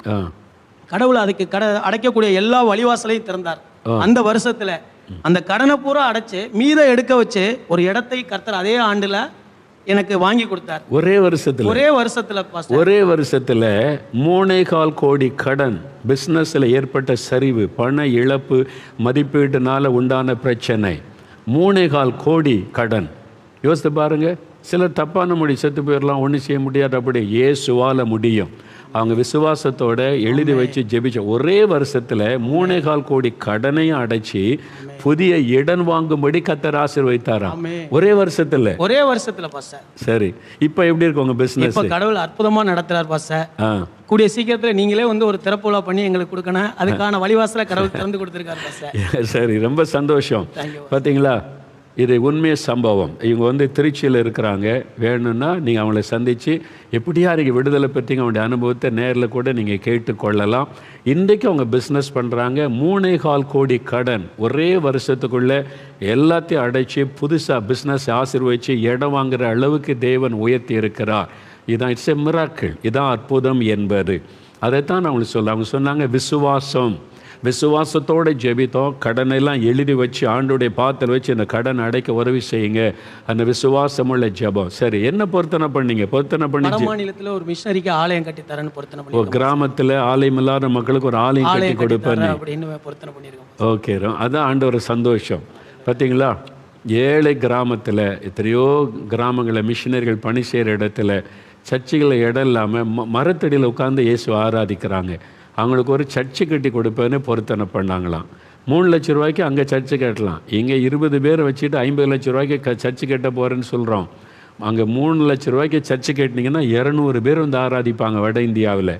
கடவுள் அதுக்கு அடைக்கக்கூடிய எல்லா வழிவாசலையும் திறந்தார். அந்த வருஷத்துல அந்த கடனை பூரா அடைச்சு மீத எடுக்க வச்சு ஒரு இடத்தை கர்த்தர் அதே ஆண்டுல எனக்கு வாங்கி கொடுத்தார். ஒரே வருஷத்துல 3.25 கோடி கடன். பிசினஸ்ல ஏற்பட்ட சரிவு, பண இழப்பு, மதிப்பீட்டுனால உண்டான பிரச்சனை, 3.25 கோடி கடன். யோசித்து பாருங்க. சிலர் தப்பான மொழி செத்து போயிடலாம், ஒன்றும் செய்ய முடியாது. அப்படி இயேசுவால முடியும். அவங்க விசுவாசத்தோட எழுதி வச்சு ஜெபிச்ச ஒரே வருஷத்துல 3.25 கோடி கடனையும் அடைச்சி புதிய இடம் வாங்கும்படி கர்த்தர் ஆசீர்வதித்தாராம். ஒரே வருஷத்துல பாஸ்டர். சரி, இப்ப எப்படி இருக்கு உங்க பிசினஸ்? இப்ப கடவுள் அற்புதமா நடத்துறார் பாஸ்டர். கூடிய சீக்கிரத்துல நீங்களே வந்து ஒரு திறப்புலா பண்ணி எங்களுக்கு கொடுக்கணும். அதுக்கான வழிவாசலை கடவுள் திறந்து கொடுத்திருக்காரு பாஸ்டர். சரி, ரொம்ப சந்தோஷம். பாத்தீங்களா, இது உண்மை சம்பவம். இவங்க வந்து திருச்சியில் இருக்கிறாங்க. வேணும்னா நீங்கள் அவங்கள சந்தித்து எப்படியா நீங்கள் விடுதலை பற்றிங்க அவங்களுடைய அனுபவத்தை நேரில் கூட நீங்கள் கேட்டுக்கொள்ளலாம். இன்றைக்கு அவங்க பிஸ்னஸ் பண்ணுறாங்க. 3.25 கோடி கடன் ஒரே வருஷத்துக்குள்ளே எல்லாத்தையும் அடைச்சி புதுசாக பிஸ்னஸ் ஆசீர்வதித்து இடம் வாங்குகிற அளவுக்கு தேவன் உயர்த்தி இருக்கிறார். இதான் இட்ஸ் எ மிராக்கிள். இதான் அற்புதம் என்பது. அதைத்தான் நான் அவங்களுக்கு சொல்ல. அவங்க சொன்னாங்க விசுவாசத்தோடு ஜெபித்தோம், கடனெல்லாம் எழுதி வச்சு ஆண்டுடைய பாத்திரம் வச்சு இந்த கடன் அடைக்க உதவி செய்யுங்க. அந்த விசுவாசமுள்ள ஜெபம். சரி, என்ன பொருத்தனை பண்ணீங்க? பொருத்தனை பண்ணி மாநிலத்தில் ஒரு மிஷனரிக்கு ஆலயம் கட்டி தரேன்னு பொருத்தனை பண்ணி, கிராமத்தில் ஆலயம் இல்லாத மக்களுக்கு ஒரு ஆலயம் கட்டி கொடுப்பேன் அப்படின்னு பொருத்தனை பண்ணியிருக்கோம். ஓகே, அதான் ஆண்டவர் சந்தோஷம். பார்த்தீங்களா, ஏழை கிராமத்தில் எத்தனையோ கிராமங்களில் மிஷினரிகள் பணி செய்கிற இடத்துல சர்ச்சுகளில் இடம் இல்லாமல் மரத்தடியில் உட்காந்து இயேசு ஆராதிக்கிறாங்க. அவங்களுக்கு ஒரு சர்ச்சு கட்டி கொடுப்பேன்னு பொருத்தனை பண்ணாங்களாம். 3 லட்ச ரூபாய்க்கு அங்கே சர்ச்சு கட்டலாம். இங்கே 20 பேரை வச்சுட்டு 50 லட்ச ரூபாய்க்கு சர்ச்சு கட்ட போகிறேன்னு சொல்கிறோம். அங்கே 3 லட்ச ரூபாய்க்கு சர்ச்சு கட்டினீங்கன்னா 200 பேர் வந்து ஆராதிப்பாங்க வட இந்தியாவில்.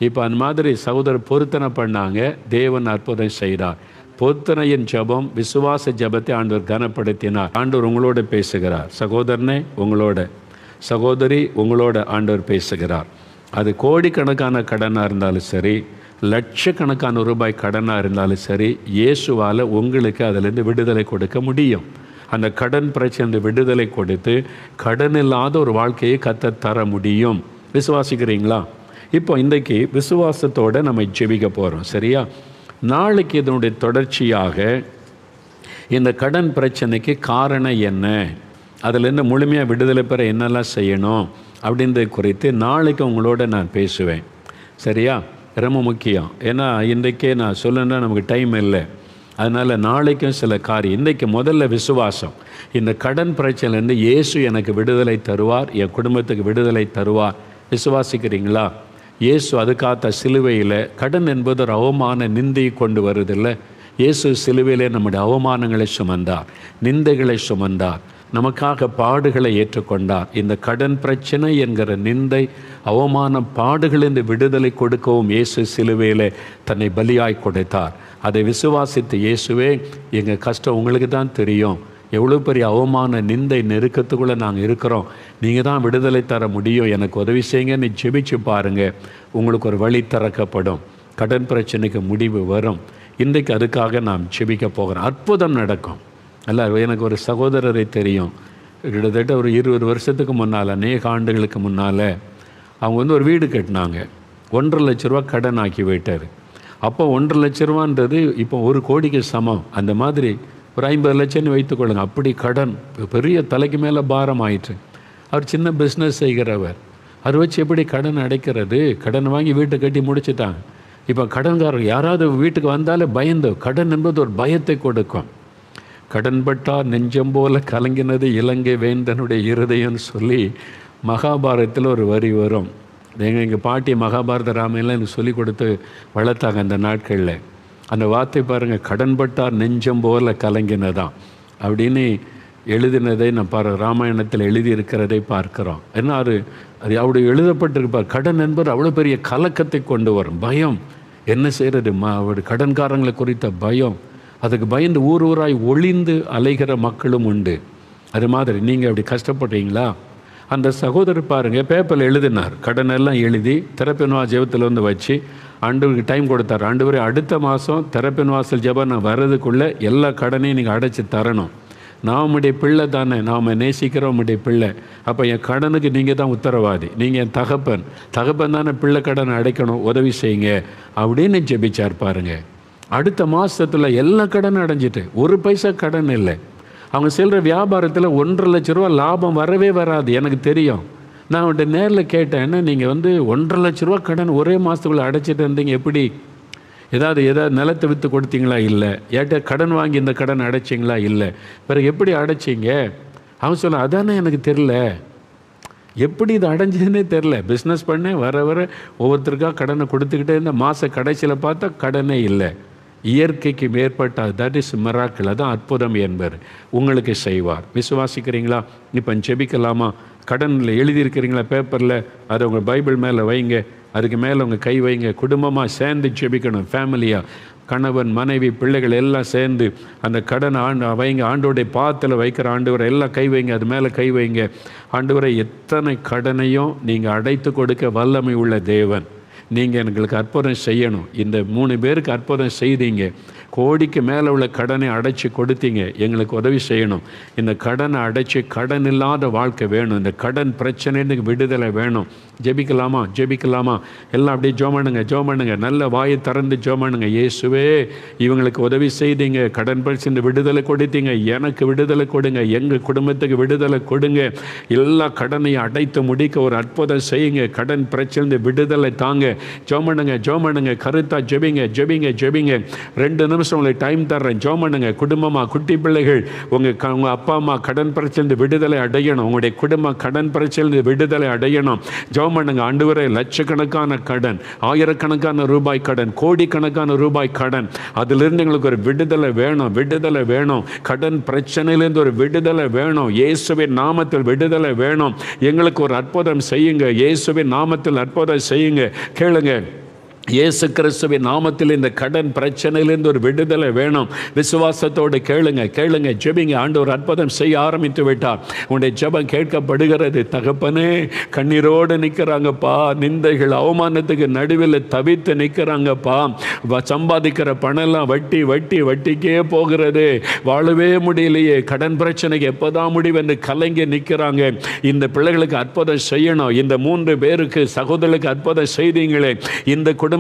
இப்போ அந்த மாதிரி சகோதரர் பொருத்தனை பண்ணாங்க. தேவன் அற்புதம் செய்தார். பொருத்தனையின் ஜபம், விசுவாச ஜபத்தை ஆண்டவர் கனப்படுத்தினார். ஆண்டவர் உங்களோட பேசுகிறார். சகோதரனே உங்களோட, சகோதரி உங்களோட ஆண்டவர் பேசுகிறார். அது கோடிக்கணக்கான கடனாக இருந்தாலும் சரி, லட்சக்கணக்கான ரூபாய் கடனாக இருந்தாலும் சரி, இயேசுவால் உங்களுக்கு அதிலிருந்து விடுதலை கொடுக்க முடியும். அந்த கடன் பிரச்சனை விடுதலை கொடுத்து கடன் இல்லாத ஒரு வாழ்க்கையை கர்த்தர் தர முடியும். விசுவாசிக்கிறீங்களா? இப்போ இன்றைக்கு விசுவாசத்தோடு நம்ம ஜெபிக்க போகிறோம். சரியா? நாளைக்கு இதனுடைய தொடர்ச்சியாக இந்த கடன் பிரச்சனைக்கு காரணம் என்ன, அதிலிருந்து முழுமையாக விடுதலை பெற என்னெல்லாம் செய்யணும் அப்படின்றது குறித்து நாளைக்கு உங்களோட நான் பேசுவேன். சரியா? ரொம்ப முக்கியம். ஏன்னா இன்றைக்கே நான் சொல்லணுன்னா நமக்கு டைம் இல்லை. அதனால் நாளைக்கும் சில காரியம். இன்றைக்கு முதல்ல விசுவாசம். இந்த கடன் பிரச்சனைலேருந்து இயேசு எனக்கு விடுதலை தருவார், என் குடும்பத்துக்கு விடுதலை தருவார். விசுவாசிக்கிறீங்களா? இயேசு அதுக்காக சிலுவையில், கடன் என்பது ஒரு அவமான நிந்தையை கொண்டு வருதில்லை. இயேசு சிலுவையிலே நம்முடைய அவமானங்களை சுமந்தார், நிந்தைகளை சுமந்தார், நமக்காக பாடுகளை ஏற்றுக்கொண்டார். இந்த கடன் பிரச்சனை என்கிற நிந்தை, அவமான பாடுகளிலிருந்து விடுதலை கொடுக்கவும் இயேசு சிலுவையில் தன்னை பலியாய் கொடுத்தார். அதை விசுவாசித்து, இயேசுவே எங்கள் கஷ்டம் உங்களுக்கு தான் தெரியும், எவ்வளோ பெரிய அவமான நிந்தை நெருக்கத்துக்குள்ளே நாங்கள் இருக்கிறோம், நீங்கள் தான் விடுதலை தர முடியும், எனக்கு உதவி செய்யுங்கன்னு ஜெபிச்சு பாருங்கள். உங்களுக்கு ஒரு வழி திறக்கப்படும். கடன் பிரச்சனைக்கு முடிவு வரும். இன்றைக்கு அதுக்காக நாம் ஜெபிக்க போகிறோம். அற்புதம் நடக்கும். அல்ல, எனக்கு ஒரு சகோதரரை தெரியும். கிட்டத்தட்ட ஒரு 20 வருஷத்துக்கு முன்னால், அநேக ஆண்டுகளுக்கு முன்னால் அவங்க வந்து ஒரு வீடு கட்டினாங்க. 1.5 லட்ச ரூபா கடன் ஆக்கி போயிட்டார். அப்போ 1.5 லட்ச ரூபான்றது இப்போ 1 கோடிக்கு சமம். அந்த மாதிரி ஒரு 50 லட்சம்னு வைத்துக்கொள்ளுங்க. அப்படி கடன் பெரிய தலைக்கு மேலே பாரம் ஆயிற்று. அவர் சின்ன பிஸ்னஸ் செய்கிறவர். அதை வச்சு எப்படி கடன் அடைக்கிறது? கடன் வாங்கி வீட்டை கட்டி முடிச்சுட்டாங்க. இப்போ கடன்காரர் யாராவது வீட்டுக்கு வந்தாலே பயந்து, கடன் என்பது ஒரு பயத்தை கொடுக்கும். கடன்பட்டார் நெஞ்சம் போல கலங்கினது இலங்கை வேந்தனுடைய இருதயம்னு சொல்லி மகாபாரதத்தில் ஒரு வரி வரும். எங்கள் பாட்டி மகாபாரத ராமாயணம் எனக்கு சொல்லி கொடுத்து வளர்த்தாங்க அந்த நாட்களில். அந்த வார்த்தை பாருங்கள், கடன்பட்டார் நெஞ்சம் போல கலங்கினதான் அப்படின்னு எழுதினதை நான் ராமாயணத்தில் எழுதியிருக்கிறதை பார்க்குறோம். ஏன்னா அது அப்படி எழுதப்பட்டிருப்பார். கடன் என்பது அவ்வளோ பெரிய கலக்கத்தை கொண்டு வரும். பயம், என்ன செய்கிறது, அவருடைய கடன்காரங்களை குறித்த பயம். அதுக்கு பயந்து ஊர் ஊராய் ஒளிந்து அலைகிற மக்களும் உண்டு. அது மாதிரி நீங்கள் அப்படி கஷ்டப்படுறீங்களா? அந்த சகோதரர் பாருங்கள், பேப்பரில் எழுதினார், கடன் எல்லாம் எழுதி திறப்பின் ஜெபத்தில் வந்து வச்சு ஆண்டவருக்கு டைம் கொடுத்தார். ஆண்டவரே அடுத்த மாதம் திறப்பின் வாசல் ஜெபம் நான் வர்றதுக்குள்ளே எல்லா கடனையும் நீங்கள் அடைச்சி தரணும். நான் உம்முடைய பிள்ளை தானே, நாம் நேசிக்கிறோம் உம்முடைய பிள்ளை. அப்போ என் கடனுக்கு நீங்கள் தான் உத்தரவாதி, நீங்கள் என் தகப்பன் தானே, பிள்ளை கடனை அடைக்கணும், உதவி செய்யுங்க அப்படின்னு ஜெபிச்சார் பாருங்க. அடுத்த மாதத்தில் எல்லா கடனும் அடைஞ்சிட்டு, ஒரு பைசா கடன் இல்லை. அவங்க செல்கிற வியாபாரத்தில் 1.5 லட்ச ரூபா லாபம் வரவே வராது, எனக்கு தெரியும். நான் அவன்கிட்ட நேரில் கேட்டேன், என்ன நீங்கள் 1.5 லட்ச ரூபா கடன் ஒரே மாதத்துக்குள்ளே அடைச்சிட்டு இருந்தீங்க, எப்படி? ஏதாவது நிலத்தை விற்று கொடுத்தீங்களா? இல்லை. ஏட்ட கடன் வாங்கி இந்த கடன் அடைச்சிங்களா? இல்லை. பிறகு எப்படி அடைச்சிங்க? அவன் சொல்ல, அதானே எனக்கு தெரில, எப்படி இது அடைஞ்சதுன்னே தெரில. பிஸ்னஸ் பண்ணேன், வர ஒவ்வொருத்தருக்காக கடனை கொடுத்துக்கிட்டே இருந்தேன். மாத கடைசியில் பார்த்தா கடனே இல்லை. இயற்கைக்கு மேற்பட்ட தட் இஸ் மிராக்கிள். அதான் அற்புதம் என்பர் உங்களுக்கு செய்வார். விசுவாசிக்கிறீங்களா? இப்போ ஜெபிக்கலாமா? கடனில் எழுதியிருக்கிறீங்களா பேப்பரில்? அதை உங்கள் பைபிள் மேலே வைங்க, அதுக்கு மேலே உங்கள் கை வைங்க. குடும்பமாக சேர்ந்து ஜெபிக்கணும், ஃபேமிலியாக, கணவன் மனைவி பிள்ளைகள் எல்லாம் சேர்ந்து அந்த கடனை வைங்க. ஆண்டோடைய பாத்தில் வைக்கிற ஆண்டவரை எல்லாம் கை வைங்க, அது மேலே கை வைங்க. ஆண்டவரை எத்தனை கடனையும் நீங்கள் அடைத்து கொடுக்க வல்லமை உள்ள தேவன். நீங்கள் எங்களுக்கு அற்புதம் செய்யணும். இந்த 3 பேருக்கு அற்புதம் செய்தீங்க. கோடிக்கு மேலே உள்ள கடனை அடைச்சி கொடுத்தீங்க. எங்களுக்கு உதவி செய்யணும். இந்த கடனை அடைச்சி கடன் இல்லாத வாழ்க்கை வேணும். இந்த கடன் பிரச்சனைக்கு விடுதலை வேணும். ஜெபிக்கலாமா? எல்லாம் அப்படியே ஜெபம் பண்ணுங்க. நல்ல வாயை திறந்து ஜெபம் பண்ணுங்க. இயேசுவே, இவங்களுக்கு உதவி செய்தீங்க, கடன் பிரச்சனை விடுதலை கொடுத்தீங்க, எனக்கு விடுதலை கொடுங்க, எங்கள் குடும்பத்துக்கு விடுதலை கொடுங்க. எல்லா கடனையும் அடைத்து முடிக்க ஒரு அற்புதம் செய்யுங்க. கடன் பிரச்சனை விடுதலை தாங்க. ஜெபம் பண்ணுங்க. கருத்தா ஜெபிங்க. 2 நிமிஷம் உங்களுக்கு டைம் தர்றேன். ஜெபம் பண்ணுங்க. குடும்பமாக, குட்டி பிள்ளைகள், உங்கள் அப்பா அம்மா கடன் பிரச்சனை விடுதலை அடையணும். உங்களுடைய குடும்பம் கடன் பிரச்சனை விடுதலை அடையணும். ஜெபம் பண்ணுங்க. ஆண்டவரே, லட்சக்கணக்கான கடன், ஆயிரக்கணக்கான ரூபாய் கடன், கோடிக்கணக்கான ரூபாய் கடன், அதிலிருந்து எங்களுக்கு ஒரு விடுதலை வேணும். கடன் பிரச்சனையிலேருந்து ஒரு விடுதலை வேணும். இயேசுவின் நாமத்தில் விடுதலை வேணும். எங்களுக்கு ஒரு அற்புதம் செய்யுங்க. இயேசுவின் நாமத்தில் அற்புதம் செய்யுங்க. கேளுங்க. இயேசு கிறிஸ்துவின் நாமத்தில் இந்த கடன் பிரச்சனையிலிருந்து ஒரு விடுதலை வேணும். விசுவாசத்தோடு கேளுங்க. ஜெபிங்க. ஆண்டவர் அற்புதம் செய்ய ஆரம்பித்து விட்டார். உங்களுடைய ஜெபம் கேட்கப்படுகிறது. தகப்பனே, கண்ணீரோடு நிற்கிறாங்கப்பா, நிந்தைகள் அவமானத்துக்கு நடுவில் தவித்து நிற்கிறாங்கப்பா. சம்பாதிக்கிற பணம்லாம் வட்டிக்கே போகிறது, வாழவே முடியலையே, கடன் பிரச்சனைக்கு எப்போதான் முடிவு என்று கலங்கி நிற்கிறாங்க. இந்த பிள்ளைகளுக்கு அற்புதம் செய்யணும். இந்த 3 பேருக்கு சகோதரர்களுக்கு அற்புதம் செய்தீங்களே, இந்த குடும்பத்தில்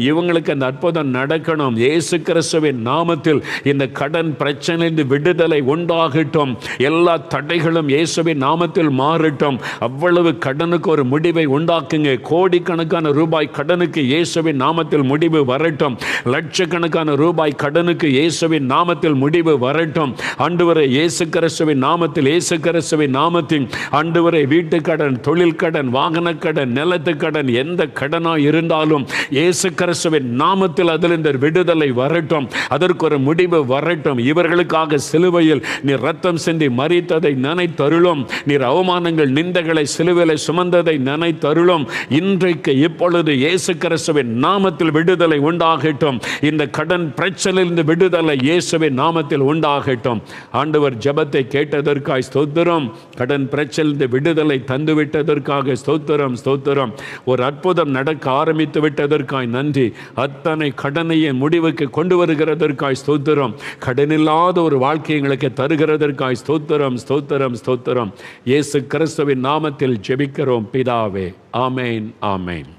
இவங்களுக்கு அந்த அற்புதம் நடக்கணும். இயேசு கிறிஸ்துவின் நாமத்தில் இந்த கடன் பிரச்சனையிலிருந்து விடுதலை உண்டாகட்டும். எல்லா தடைகளும் இயேசுவின் நாமத்தில் மாறட்டும். அவ்வளவு கடனுக்கு ஒரு முடிவை உண்டாக்குங்க. கோடிக்கணக்கான ரூபாய் கடனுக்கு இயேசுவின் நாமத்தில் முடிவு வரட்டும். லட்சக்கணக்கான ரூபாய் கடனுக்கு இயேசுவின் நாமத்தில் முடிவு வரட்டும். ஆண்டவரே, இயேசு கிறிஸ்துவின் நாமத்தில் ஆண்டவரே, வீட்டு கடன், தொழில் கடன், வாகன கடன், நிலத்து கடன், எந்த கடனா இருந்தாலும் இயேசு கிறிஸ்துவின் நாமத்தில் அதிலிருந்து விடுதலை வரட்டும். அதற்கு ஒரு முடிவு வரட்டும். இவர்களுக்காக சிலுவையில் நீர் ரத்தம் சிந்தி மரித்ததை நினைத்தருளும். நீர் அவமானங்கள், நிந்தைகளை சிலுவையில் சுமந்ததை நினைத்தருளும். இன்றைக்கு இப்பொழுது இயேசு கிறிஸ்துவின் நாமத்தில் விடுதலை உண்டாகட்டும். இந்த கடன் பிரச்சனையிலிருந்து விடுதலை இயேசுவின் நாமத்தில் உண்டாகட்டும். ஆண்டவர் ஜெபத்தை கேட்டதற்காய் ஸ்தோத்திரம். கடன் பிரச்சனையிலிருந்து விடுதலை தந்துவிட்டதற்காக ஸ்தோத்திரம். ஒரு அற்புதம் நடக்க ஆரம்பித்து விட்டதற்காய் நன்றி. அத்தனை கடனையை முடிவுக்கு கொண்டு வருகிறதற்காய் ஸ்தோத்திரம். கடனில்லாத ஒரு வாழ்க்கை எங்களுக்கு தருகிறதற்காய் ஸ்தோத்திரம். இயேசு கிறிஸ்துவின் நாமத்தில் ஜெபிக்கிறோம் பிதாவே. ஆமேன்.